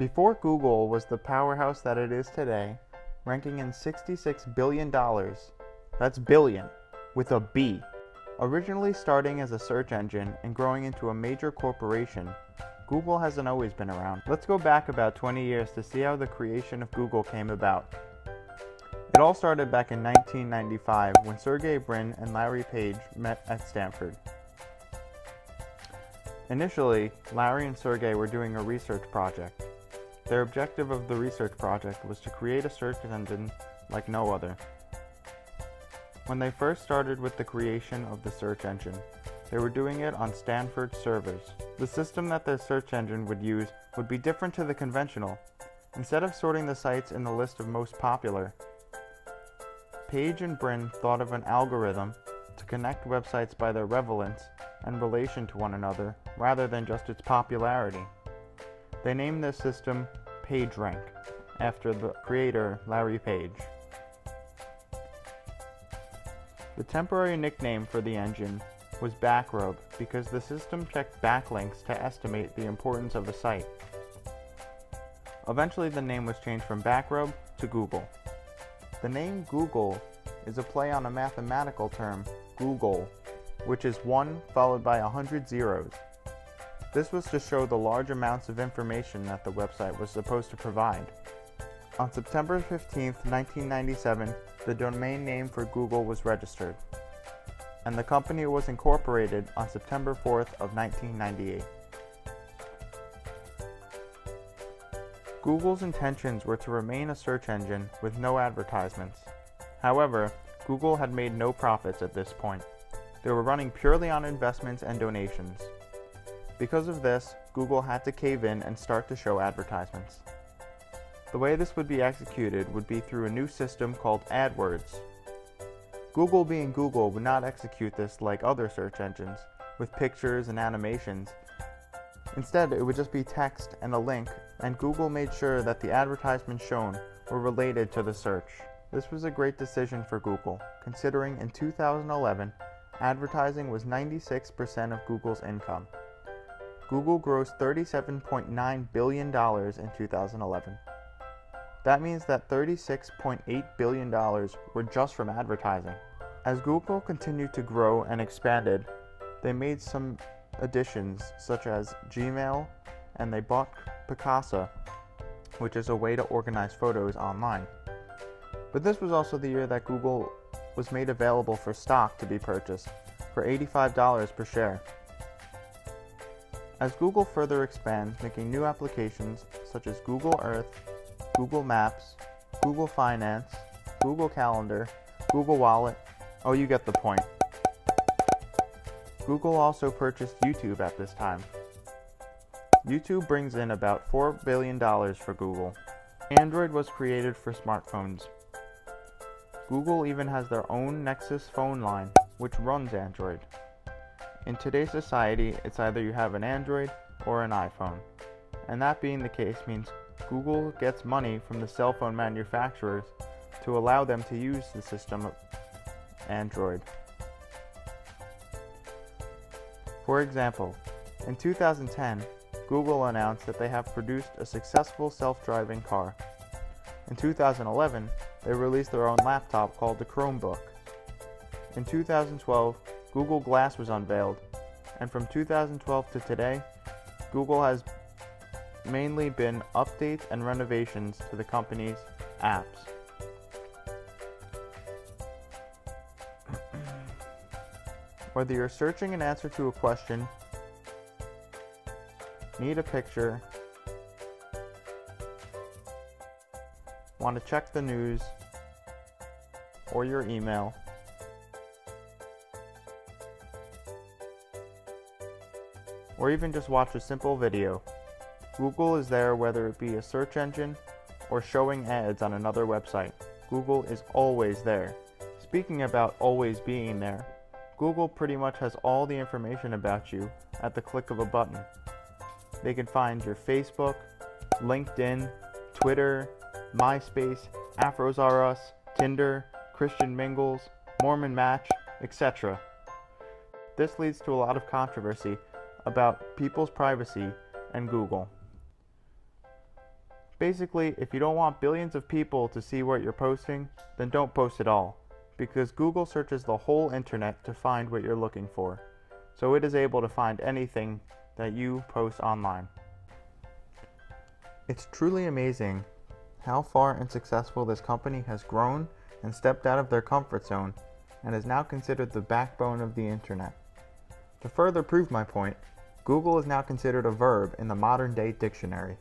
Before Google was the powerhouse that it is today, ranking in $66 billion, that's billion, with a B. Originally starting as a search engine and growing into a major corporation, Google hasn't always been around. Let's go back about 20 years to see how the creation of Google came about. It all started back in 1995 when Sergey Brin and Larry Page met at Stanford. Initially, Larry and Sergey were doing a research project. Their objective of the research project was to create a search engine like no other. When they first started with the creation of the search engine, they were doing it on Stanford servers. The system that their search engine would use would be different to the conventional. Instead of sorting the sites in the list of most popular, Page and Brin thought of an algorithm to connect websites by their relevance and relation to one another rather than just its popularity. They named this system PageRank, after the creator Larry Page. The temporary nickname for the engine was Backrub because the system checked backlinks to estimate the importance of a site. Eventually the name was changed from Backrub to Google. The name Google is a play on a mathematical term, Google, which is 1 followed by 100 zeros. This was to show the large amounts of information that the website was supposed to provide. On September 15, 1997, the domain name for Google was registered, and the company was incorporated on September 4th of 1998. Google's intentions were to remain a search engine with no advertisements. However, Google had made no profits at this point. They were running purely on investments and donations. Because of this, Google had to cave in and start to show advertisements. The way this would be executed would be through a new system called AdWords. Google being Google would not execute this like other search engines, with pictures and animations. Instead, it would just be text and a link, and Google made sure that the advertisements shown were related to the search. This was a great decision for Google, considering in 2011, advertising was 96% of Google's income. Google grossed $37.9 billion in 2011. That means that $36.8 billion were just from advertising. As Google continued to grow and expanded, they made some additions such as Gmail, and they bought Picasa, which is a way to organize photos online. But this was also the year that Google was made available for stock to be purchased for $85 per share. As Google further expands, making new applications such as Google Earth, Google Maps, Google Finance, Google Calendar, Google Wallet, oh, you get the point. Google also purchased YouTube at this time. YouTube brings in about $4 billion for Google. Android was created for smartphones. Google even has their own Nexus phone line, which runs Android. In today's society, it's either you have an Android or an iPhone. And that being the case means Google gets money from the cell phone manufacturers to allow them to use the system of Android. For example, in 2010, Google announced that they have produced a successful self-driving car. In 2011, they released their own laptop called the Chromebook. In 2012, Google Glass was unveiled, and from 2012 to today, Google has mainly been updates and renovations to the company's apps. Whether you're searching an answer to a question, need a picture, want to check the news, or your email, or even just watch a simple video, Google is there whether it be a search engine or showing ads on another website. Google is always there. Speaking about always being there, Google pretty much has all the information about you at the click of a button. They can find your Facebook, LinkedIn, Twitter, MySpace, Afros R Us, Tinder, Christian Mingles, Mormon Match, etc. This leads to a lot of controversy about people's privacy and Google. Basically, if you don't want billions of people to see what you're posting, then don't post at all, because Google searches the whole internet to find what you're looking for, so it is able to find anything that you post online. It's truly amazing how far and successful this company has grown and stepped out of their comfort zone and is now considered the backbone of the internet. To further prove my point, Google is now considered a verb in the modern day dictionary.